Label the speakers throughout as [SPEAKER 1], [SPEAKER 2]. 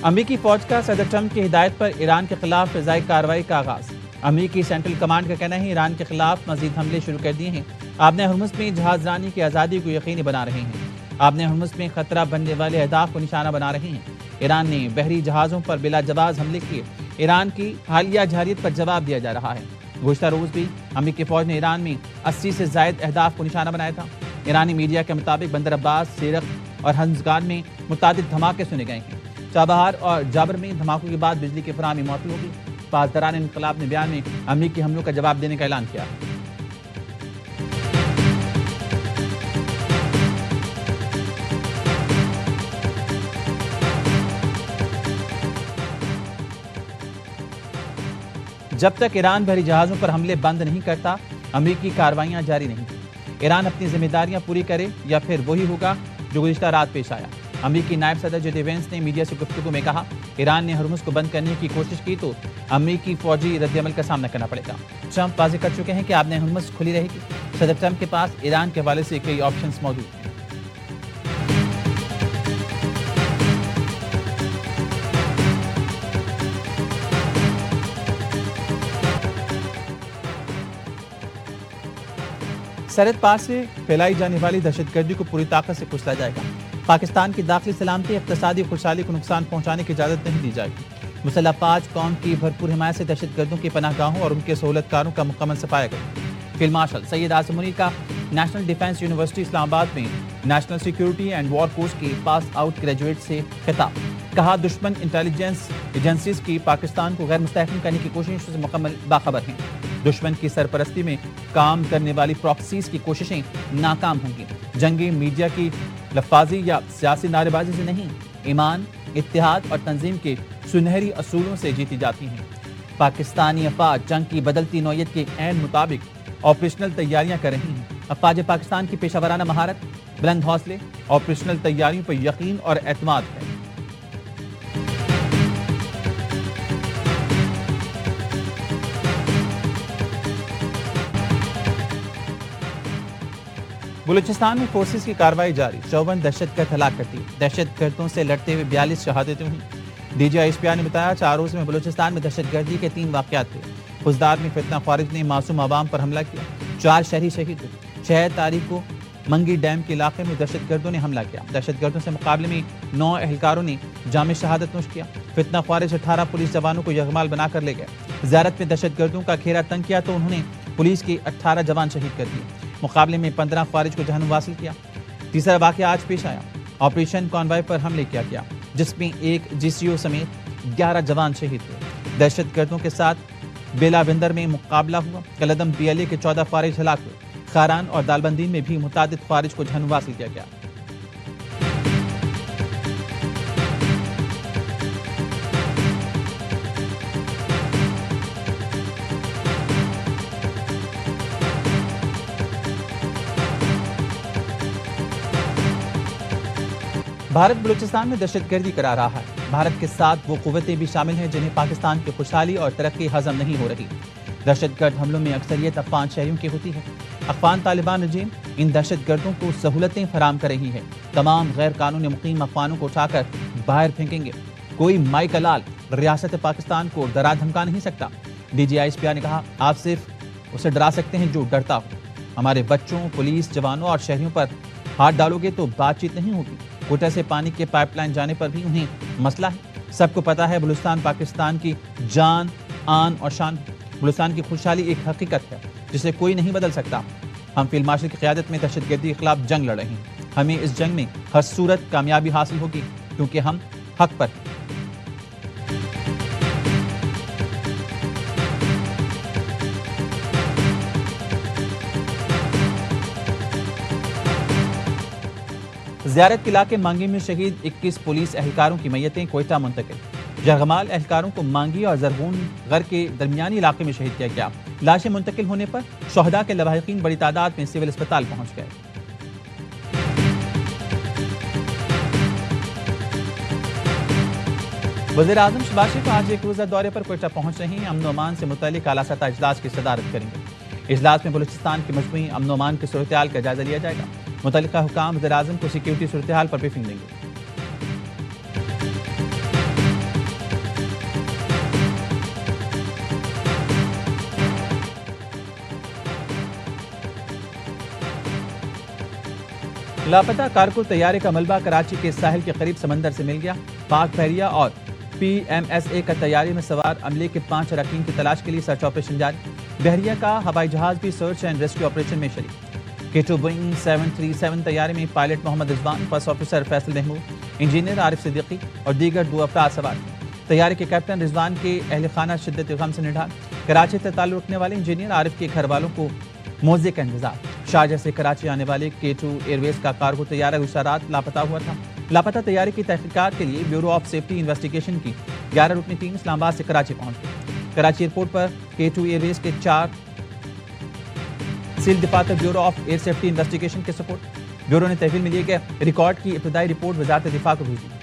[SPEAKER 1] امریکی فوج کا صدر ٹرمپ کی ہدایت پر ایران کے خلاف فضائی کارروائی کا آغاز۔ امریکی سینٹرل کمانڈ کا کہنا ہے ایران کے خلاف مزید حملے شروع کر دیے ہیں۔ آبِ ہرمز میں جہاز رانی کی آزادی کو یقینی بنا رہے ہیں۔ آبِ ہرمز میں خطرہ بننے والے اہداف کو نشانہ بنا رہے ہیں۔ ایران نے بحری جہازوں پر بلا جواز حملے کیے۔ ایران کی حالیہ جارحیت پر جواب دیا جا رہا ہے۔ گزشتہ روز بھی امریکی فوج نے ایران میں 80 سے زائد اہداف کو نشانہ بنایا تھا۔ ایرانی میڈیا کے مطابق بندر عباس، سیرق اور ہنزگان میں متعدد دھماکے سنے گئے ہیں۔ چابہار اور جابر میں دھماکوں کے بعد بجلی کی فراہمی معطل ہوگی۔ پاسداران انقلاب نے بیان میں امریکی حملوں کا جواب دینے کا اعلان کیا۔ جب تک ایران بحری جہازوں پر حملے بند نہیں کرتا، امریکی کارروائیاں جاری نہیں۔ ایران اپنی ذمہ داریاں پوری کرے یا پھر وہی ہوگا جو گزشتہ رات پیش آیا۔ امریکی نائب صدر جے ڈی وینس نے میڈیا سے گفتگو میں کہا، ایران نے ہرمز کو بند کرنے کی کوشش کی تو امریکی فوجی رد عمل کا سامنا کرنا پڑے گا۔ ٹرمپ واضح کر چکے ہیں کہ آبِ ہرمز کھلی رہے گی۔ صدر ٹرمپ کے پاس ایران کے حوالے سے کئی آپشنز موجود ہیں۔ سرحد پار سے پھیلائی جانے والی دہشت گردی کو پوری طاقت سے کچلا جائے گا۔ پاکستان کی داخلی سلامتی، اقتصادی خوشحالی کو نقصان پہنچانے کی اجازت نہیں دی جائے گی۔ مسلح افواج قوم کی بھرپور حمایت سے دہشت گردوں کی پناہ گاہوں اور ان کے سہولت کاروں کا مکمل صفایا کرے۔ فیلڈ مارشل سید اعظم منیر کا national defence university Islamabad میں national security and war course کی پاس آؤٹ گریجویٹ سے خطاب۔ کہا، دشمن انٹیلیجنس ایجنسیز کی پاکستان کو غیر مستحکم کرنے کی کوششوں سے مکمل باخبر ہیں۔ دشمن کی سرپرستی میں کام کرنے والی پراکسیز کی کوششیں ناکام ہوں گی۔ جنگی میڈیا کی لفاظی یا سیاسی نعرے بازی سے نہیں، ایمان، اتحاد اور تنظیم کے سنہری اصولوں سے جیتی جاتی ہیں۔ پاکستانی افواج جنگ کی بدلتی نوعیت کے عین مطابق آپریشنل تیاریاں کر رہی ہیں۔ افواج پاکستان کی پیشہ ورانہ مہارت، بلند حوصلے، آپریشنل تیاریوں پر یقین اور اعتماد ہے۔ بلوچستان میں فورسز کی کارروائی جاری، 54 دہشت گرد ہلاک کر دیے۔ دہشت گردوں سے لڑتے ہوئے 42 شہادتیں ہوئیں۔ D G I S P R نے بتایا، 4 روز میں بلوچستان میں دہشت گردی کے 3 واقعات تھے۔ خزدار میں فتنہ خارج نے معصوم عوام پر حملہ کیا، 4 شہری شہید ہوئے۔ 6 تاریخ کو منگی ڈیم کے علاقے میں دہشت گردوں نے حملہ کیا۔ دہشت گردوں سے مقابلے میں 9 اہلکاروں نے جامع شہادت نوش کیا۔ فتنہ خارج 18 پولیس جوانوں کو یغمال بنا کر لے گئے۔ زیارت میں دہشت گردوں کا گھیرا تنگ کیا تو انہوں نے پولیس کے 18 جوان شہید کر دیے۔ مقابلے میں 15 خارج کو جہنم واصل کیا۔ تیسرا واقعہ آج پیش آیا۔ آپریشن کانوائے پر حملے کیا گیا، جس میں ایک جی سی او سمیت 11 جوان شہید ہوئے۔ دہشت گردوں کے ساتھ بیلاوندر میں مقابلہ ہوا۔ کلدم پی ایل اے کے 14 خارج ہلاک ہوئے۔ خاران اور دالبندین میں بھی متعدد خارج کو جہنم واصل کیا گیا۔ بھارت بلوچستان میں دہشت گردی کرا رہا ہے۔ بھارت کے ساتھ وہ قوتیں بھی شامل ہیں جنہیں پاکستان کی خوشحالی اور ترقی ہضم نہیں ہو رہی۔ دہشت گرد حملوں میں اکثریت افغان شہریوں کی ہوتی ہے۔ افغان طالبان رجیم ان دہشت گردوں کو سہولتیں فراہم کر رہی ہے۔ تمام غیر قانونی مقیم افغانوں کو اٹھا کر باہر پھینکیں گے۔ کوئی مائی کلال ریاست پاکستان کو ڈرا دھمکا نہیں سکتا۔ D G I S P R نے کہا، آپ صرف اسے ڈرا سکتے ہیں جو ڈرتا ہو۔ ہمارے بچوں، پولیس جوانوں اور شہریوں پر ہاتھ ڈالو گے تو بات چیت نہیں ہوگی۔ کوٹا سے پانی کے پائپ لائن جانے پر بھی انہیں مسئلہ ہے۔ سب کو پتا ہے بلوچستان پاکستان کی جان، آن اور شان۔ بلوچستان کی خوشحالی ایک حقیقت ہے جسے کوئی نہیں بدل سکتا۔ ہم فیلڈ مارشل کی قیادت میں دہشت گردی کے خلاف جنگ لڑ رہے ہیں۔ ہمیں اس جنگ میں ہر صورت کامیابی حاصل ہوگی کیونکہ ہم حق پر ہیں۔ زیارت کے علاقے مانگی میں شہید 21 پولیس اہلکاروں کی میتیں کوئٹہ منتقل۔ یرغمال اہلکاروں کو مانگی اور زرغون غر کے درمیانی علاقے میں شہید کیا گیا۔ لاشیں منتقل ہونے پر شہداء کے لواحقین بڑی تعداد میں سول اسپتال پہنچ گئے۔ وزیر اعظم شہباز شریف آج ایک روزہ دورے پر کوئٹہ پہنچ رہے ہیں۔ امن و امان سے متعلق اعلیٰ سطح اجلاس کی صدارت کریں گے۔ اجلاس میں بلوچستان کی مجموعی امن و امان کی صورتحال کا جائزہ لیا جائے گا۔ متعلقہ حکام وزیر اعظم کو سیکیورٹی صورتحال پر بریفنگ دیں گے۔ لاپتہ کارگو طیارے کا ملبہ کراچی کے ساحل کے قریب سمندر سے مل گیا۔ پاک بحریہ اور PMSA کا طیارے میں سوار عملے کے 5 اراکین کی تلاش کے لیے سرچ آپریشن جاری۔ بحریہ کا ہوائی جہاز بھی سرچ اینڈ ریسکیو آپریشن میں شریک۔ K2 بوئنگ 737 طیارے میں pilot Muhammad Rizwan, first officer Faisal Mahmood, engineer Arif Siddiqui اور دیگر 2 افراد سوار تھے۔ طیارے کے کیپٹن رضوان کے اہل خانہ شدت غم سے نڈھال۔ کراچی سے تعلق رکھنے والے انجینئر عارف کے گھر والوں کو موزے کا انتظار۔ شارجہ سے کراچی آنے والے K2 ایئر ویز کا کارگو طیارہ گزشتہ رات لاپتہ ہوا تھا۔ لاپتہ طیارے کی تحقیقات کے لیے بیورو آف سیفٹی انویسٹیگیشن کی 11 رکنی ٹیم اسلام آباد سے کراچی پہنچ گئی۔ کراچی ایئرپورٹ پر K2 ایئر ویز کے 4 سیل دفاتر bureau of air safety investigation کے سپورٹ۔ بیورو نے تحویل میں لیے گئے ریکارڈ کی ابتدائی رپورٹ وزارت دفاع کو بھیجی۔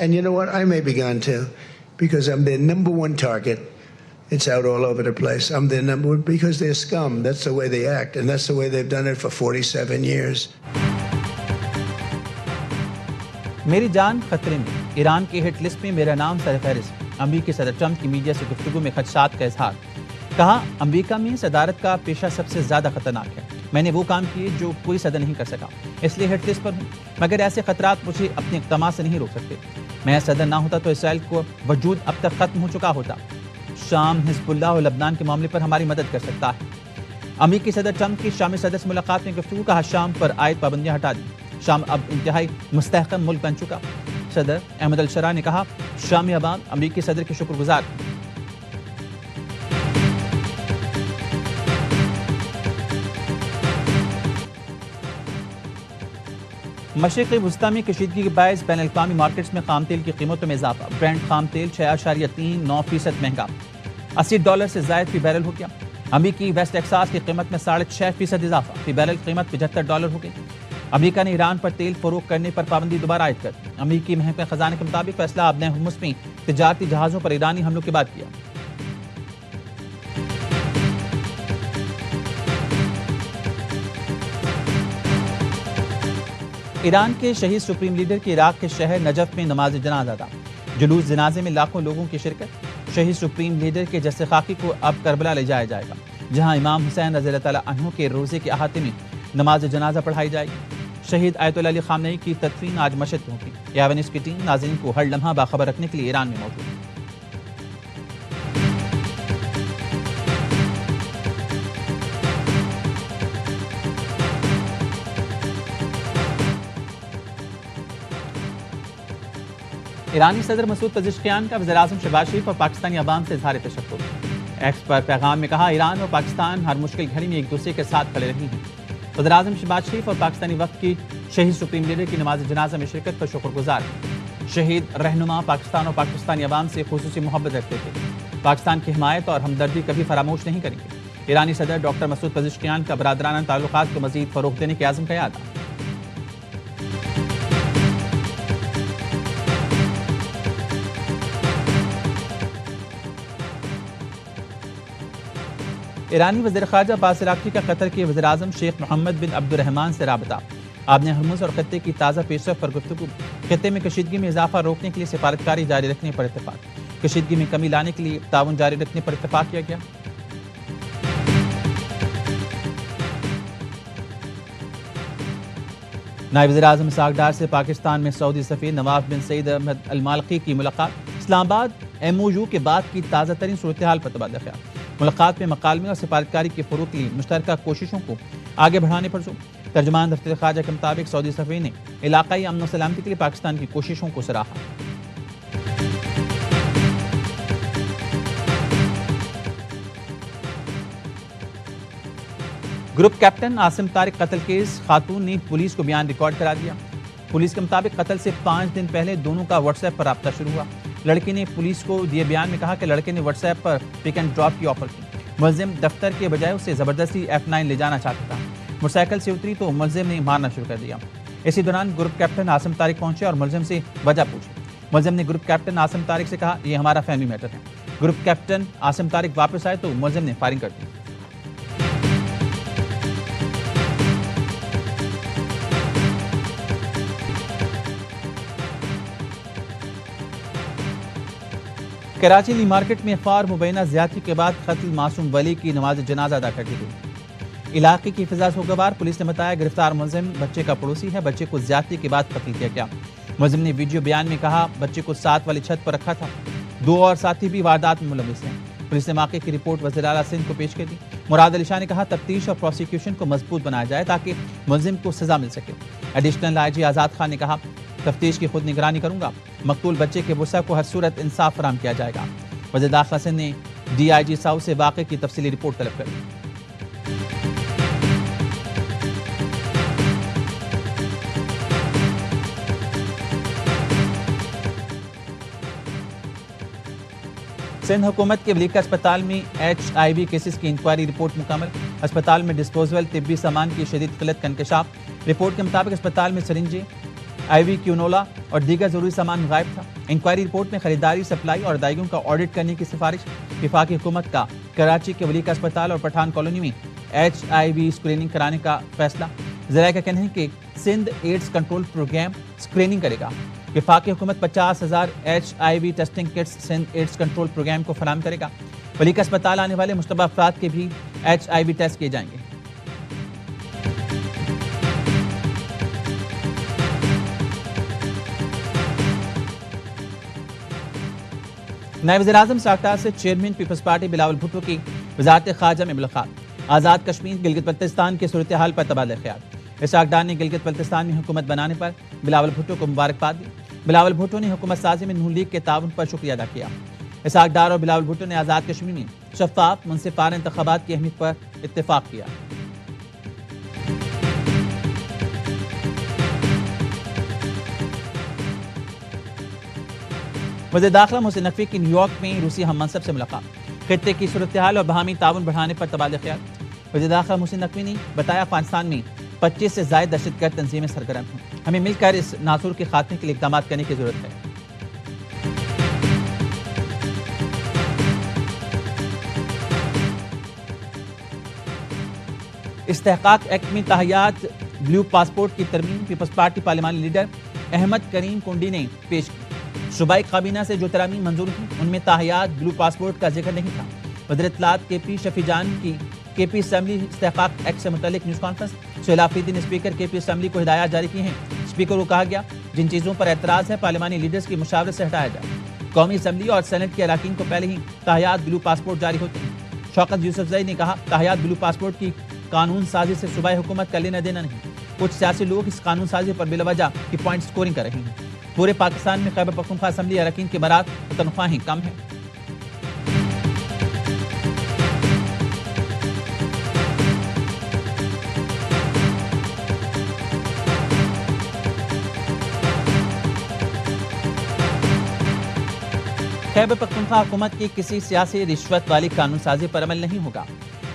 [SPEAKER 2] And you know what? I may be gone too, because I'm their number one target. It's out all over the place. I'm their number one because they're scum. That's the way they act, and that's the way they've done it for 47 years.
[SPEAKER 1] میری جان خطرے میں، ایران کے ہٹ list میں میرا نام سر فہرست۔ امریکی صدر ٹرمپ کی میڈیا سے گفتگو میں خدشات کا اظہار۔ کہا، امریکہ میں صدارت کا پیشہ سب سے زیادہ خطرناک ہے۔ میں نے وہ کام کیے جو کوئی صدر نہیں کر سکا، اس لیے ہٹ لسٹ پر ہوں، مگر ایسے خطرات مجھے اپنے اقدامات سے نہیں روک سکتے۔ میں صدر نہ ہوتا تو اسرائیل کو وجود اب تک ختم ہو چکا ہوتا۔ شام حزب اللہ اور لبنان کے معاملے پر ہماری مدد کر سکتا ہے۔ امریکی صدر ٹرمپ کی شامی صدر سے ملاقات میں گفتگو۔ کہا، شام پر عائد پابندیاں ہٹا دیں، شام اب انتہائی مستحکم ملک بن چکا۔ صدر احمد الشرع نے کہا، شامی عوام امریکی صدر کے شکر گزار ہیں۔ مشرقی وسطی میں کشیدگی کے باعث بین الاقوامی مارکیٹس میں خام تیل کی قیمتوں میں اضافہ۔ برینٹ خام تیل 6.39% مہنگا، $80 سے زائد فی بیرل ہو گیا۔ امریکی ویسٹ ٹیکساس کی قیمت میں 6.5% اضافہ، فی بیرل قیمت $75 ہو گئی۔ امریکہ نے ایران پر تیل فروخت کرنے پر پابندی دوبارہ عائد کر دی۔ امریکی محکمہ خزانہ کے مطابق فیصلہ اب ہرمز میں تجارتی جہازوں پر ایرانی حملوں کے بعد کیا۔ ایران کے شہید سپریم لیڈر کی عراق کے شہر نجف میں نماز جنازہ ادا۔ جلوس جنازے میں لاکھوں لوگوں کی شرکت۔ شہید سپریم لیڈر کے جسد خاکی کو اب کربلا لے جایا جائے گا، جہاں امام حسین رضی اللہ تعالیٰ عنہ کے روزے کے احاطے میں نماز جنازہ پڑھائی جائے گی۔ شہید آیت اللہ علی خامنئی کی تدفین آج مشہد میں ہوگی۔ ایوان نیوز کی ٹیم ناظرین کو ہر لمحہ باخبر رکھنے کے لیے ایران میں موجود ہے۔ ایرانی صدر مسعود پزشکیان کا وزیراعظم شہباز شریف اور پاکستانی عوام سے اظہار تشکر۔ ایکس پر پیغام میں کہا، ایران اور پاکستان ہر مشکل گھڑی میں ایک دوسرے کے ساتھ کھڑے رہے ہیں۔ وزیراعظم شہباز شریف اور پاکستانی وفد کی شہید سپریم لیڈر کی نماز جنازہ میں شرکت پر شکر گزار ہیں۔ شہید رہنما پاکستان اور پاکستانی عوام سے خصوصی محبت رکھتے تھے، پاکستان کی حمایت اور ہمدردی کبھی فراموش نہیں کریں گے۔ ایرانی صدر ڈاکٹر مسعود پزشکیان کا برادرانہ تعلقات کو مزید فروغ دینے کے عزم کا اعادہ۔ ایرانی وزیر خارجہ عباس عراقچی کا قطر کے وزیراعظم شیخ محمد بن عبد الرحمن سے رابطہ۔ آپ نے ہرمز اور خطے کی تازہ پیش رفت پر گفتگو۔ خطے میں کشیدگی میں اضافہ روکنے کے لیے سفارتکاری جاری رکھنے پر اتفاق۔ کشیدگی میں کمی لانے کے لیے تعاون جاری رکھنے پر اتفاق کیا گیا۔ نائب وزیر اعظم اسحاق ڈار سے پاکستان میں سعودی سفیر نواف بن سعید احمد المالکی کی ملاقات۔ اسلام آباد MOU کے بعد کی تازہ ترین صورتحال پر تبادلہ خیال۔ ملاقات میں مکالمے اور سفارتکاری کے فروغ کے لیے مشترکہ کوششوں کو آگے بڑھانے پر زور۔ ترجمان دفتر خارجہ کے مطابق سعودی سفیر نے علاقائی امن و سلامتی کے لیے پاکستان کی کوششوں کو سراہا۔ گروپ کیپٹن عاصم طارق قتل کیس، خاتون نے پولیس کو بیان ریکارڈ کرا دیا۔ پولیس کے مطابق قتل سے 5 دن پہلے دونوں کا واٹس ایپ پر رابطہ شروع ہوا۔ لڑکی نے پولیس کو دیے بیان میں کہا کہ لڑکے نے what's app per pick and drop کی آفر کی۔ ملزم دفتر کے بجائے اسے زبردستی F9 لے جانا چاہتا تھا۔ موٹر سائیکل سے اتری تو ملزم نے مارنا شروع کر دیا۔ اسی دوران گروپ کیپٹن عاصم طارق پہنچے اور ملزم سے وجہ پوچھی۔ ملزم نے گروپ کیپٹن عاصم طارق سے کہا، یہ ہمارا فیملی میٹر ہے۔ گروپ کیپٹن عاصم طارق واپس آئے تو ملزم نے فائرنگ کر دی۔ کراچی لی مارکیٹ میں خار مبینہ زیادتی کے بعد قتل معصوم ولی کی نماز جنازہ ادا کر دی گئی۔ علاقے کی فضا سوگوار، پولیس نے بتایا گرفتار ملزم بچے کا پڑوسی ہے، بچے کو زیادتی کے بعد قتل کیا گیا۔ ملزم نے ویڈیو بیان میں کہا بچے کو ساتھ والی چھت پر رکھا تھا، 2 اور ساتھی بھی واردات میں ملوث ہیں۔ پولیس نے واقعے کی رپورٹ وزیر اعلیٰ سندھ کو پیش کر دی۔ مراد علی شاہ نے کہا تفتیش اور پروسیکیوشن کو مضبوط بنایا جائے تاکہ ملزم کو سزا مل سکے۔ ایڈیشنل آئی جی آزاد خان نے کہا تفتیش کی خود نگرانی کروں گا، مقتول بچے کے ورثاء کو ہر صورت انصاف فراہم کیا جائے گا۔ وزیر داخلہ سندھ نے ڈی آئی جی ساؤتھ سے واقعے کی تفصیلی رپورٹ طلب کر دی۔ سندھ حکومت کے ولیکا اسپتال میں HIV کیسز کی انکوائری رپورٹ مکمل۔ اسپتال میں ڈسپوزیبل طبی سامان کی شدید قلت کا انکشاف۔ رپورٹ کے مطابق اسپتال میں سرنجیں، IV کیونولا اور دیگر ضروری سامان غائب تھا۔ انکوائری رپورٹ میں خریداری، سپلائی اور ادائیگیوں کا آڈٹ کرنے کی سفارش۔ وفاقی حکومت کا کراچی کے ولیکا اسپتال اور پٹھان کالونی میں HIV اسکریننگ کرانے کا فیصلہ۔ ذرائع کا کہنا ہے کہ Sindh AIDS control programme screening کرے گا۔ وفاقی حکومت 50,000 HIV testing kits Sindh AIDS control programme کو فراہم کرے گا۔ ولیکا اسپتال آنے والے مشتبہ افراد کے بھی HIV ٹیسٹ کیے جائیں گے۔ نائب وزیر اعظم ساکٹار سے chairman Peoples Party Bilawal Bhutto کی وزارت خارجہ میں ملاقات۔ آزاد کشمیر گلگت بلتستان کے صورتحال پر تبادلہ خیال۔ اسحاق ڈار نے گلگت بلتستان میں حکومت بنانے پر بلاول بھٹو کو مبارکباد دی۔ بلاول بھٹو نے حکومت سازی میں نون لیگ کے تعاون پر شکریہ ادا کیا۔ اسحاق ڈار اور بلاول بھٹو نے آزاد کشمیر میں شفاف منصفانہ انتخابات کی اہمیت پر اتفاق کیا۔ وزیر داخلہ محسن نقوی کی نیو یارک میں روسی ہم منصب سے ملاقات۔ خطے کی صورتحال اور باہمی تعاون بڑھانے پر تبادلہ خیال۔ وزیر داخلہ محسن نقوی نے بتایا افغانستان میں 25 سے زائد دہشت گرد تنظیمیں سرگرم ہیں، ہمیں مل کر اس ناسور کے خاتمے کے لیے اقدامات کرنے کی ضرورت ہے۔ استحقاق ایکٹ میں تاحیات بلیو پاسپورٹ کی ترمیم پیپلز پارٹی پارلیمانی لیڈر احمد کریم کنڈی نے پیش کی۔ صوبائی کابینہ سے جو ترامیم منظور ہوئی ان میں تاحیات بلیو پاسپورٹ کا ذکر نہیں تھا۔ وزیر اطلاعات KP شفیع جان کی KP اسمبلی استحقاق ایکٹ سے متعلق نیوز کانفرنس۔ سہیل آفریدی نے اسپیکر KP اسمبلی کو ہدایات جاری کی ہیں۔ اسپیکر کو کہا گیا جن چیزوں پر اعتراض ہے پارلیمانی لیڈرز کی مشاورت سے ہٹایا جائے۔ قومی اسمبلی اور سینٹ کے اراکین کو پہلے ہی تاحیات بلیو پاسپورٹ جاری ہوتے ہیں۔ شوکت یوسفزئی نے کہا تاحیات بلیو پاسپورٹ کی قانون سازی سے صوبائی حکومت کا لینا دینا نہیں، کچھ سیاسی لوگ اس قانون سازی پر بلا وجہ کی پوائنٹ سکورنگ کر رہے ہیں۔ پورے پاکستان میں خیبر پختونخوا اسمبلی اراکین کے برات و تنخواہیں کم ہیں۔ خیبر پختونخوا حکومت کی کسی سیاسی رشوت والی قانون سازی پر عمل نہیں ہوگا۔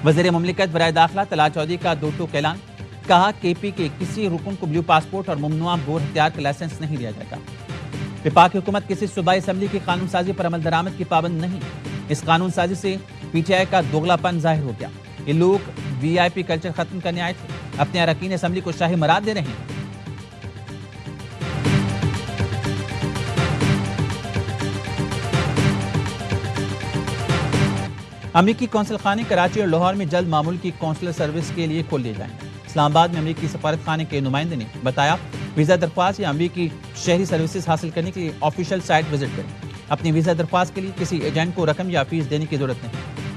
[SPEAKER 1] وزیر مملکت برائے داخلہ طلعت چودھری کا دو ٹوک اعلان۔ کہا KP کے کسی رکن کو بلیو پاسپورٹ اور ممنوعہ بور ہتھیار کا لائسنس نہیں دیا جائے گا۔ وفاقی حکومت کسی صوبائی اسمبلی کی قانون سازی پر عمل درآمد کی پابند نہیں۔ اس قانون سازی سے PTI کا دوغلا پن ظاہر ہو گیا۔ یہ لوگ VIP کلچر ختم کرنے آئے تھے، اپنے اراکین اسمبلی کو شاہی مراد دے رہے ہیں۔ امریکی قونصل خانے کراچی اور لاہور میں جلد معمول کی قونصلر سروس کے لیے کھول دیے جائیں گے۔ اسلام آباد میں امریکی سفارت خانے کے نمائندے نے بتایا ویزا درخواست یا امریکی شہری سروسز حاصل کرنے کے لیے آفیشیل سائٹ وزٹ کریں۔ اپنی ویزا درخواست کے لیے کسی ایجنٹ کو رقم یا فیس دینے کی ضرورت نہیں۔